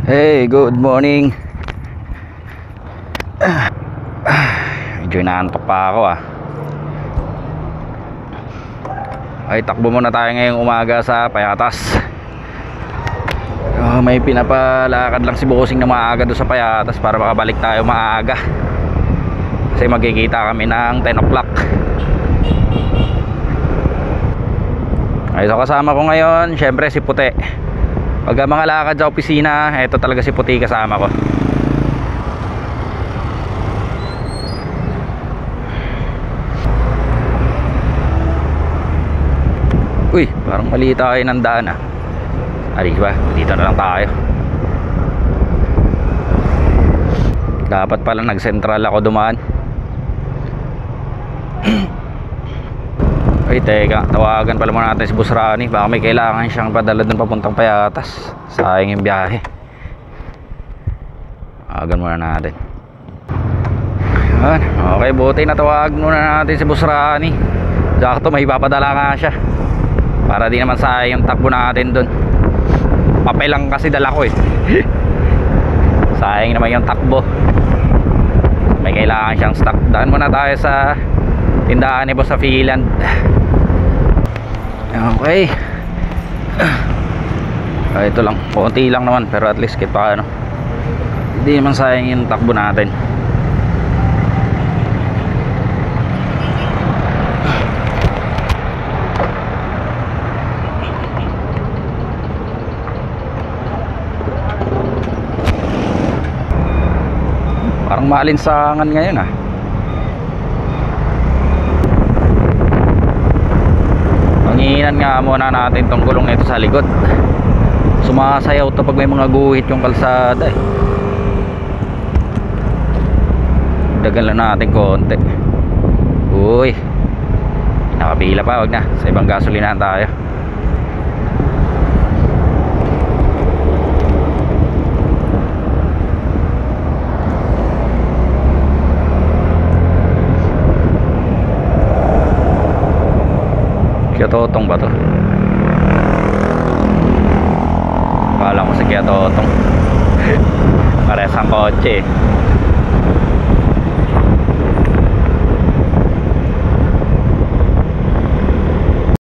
Hey, good morning. Medyo inaantok pa ako Ay, takbo muna tayo ngayong umaga sa Payatas. May pinapalakad lang si Bossing na maaga doon sa Payatas para makabalik tayo maaga. Kasi magkikita kami ng 10 o'clock. Ay, so kasama ko ngayon, syempre si Puti. Pag mga lakad sa opisina, eto talaga si Puti kasama ko. Uy, parang mali tayo ng daan Alis ba? Dito na lang tayo. Dapat pala nag-central ako dumaan. Ay, teka, tawagan pala muna natin si Boss Rani. Baka may kailangan siyang padala dun papuntang Payatas. Sayang yung biyahe. Tawagan muna natin. Ayan, okay, buti natawagan muna natin si Boss Rani. Sakto, may ipapadala nga siya. Para di naman sayang yung takbo natin dun. Papel lang kasi dala ko sayang naman yung takbo. May kailangan siyang stock. Daan muna tayo sa tindahan ni Boss sa Finland. Okay. Ito lang, konti lang naman, pero at least kita hindi naman sayang yung takbo natin. Parang maalinsangan ngayon Panginan nga muna natin tong gulong nito sa likod. Sumasayaw to pag may mga guhit yung kalsada Dagan lang natin konti. Uy, nakabila pa, wag na. Sa ibang gasolinahan tayo. Kaya Totong ba to? Akala ko si Kaya Totong. Parehas ang kotse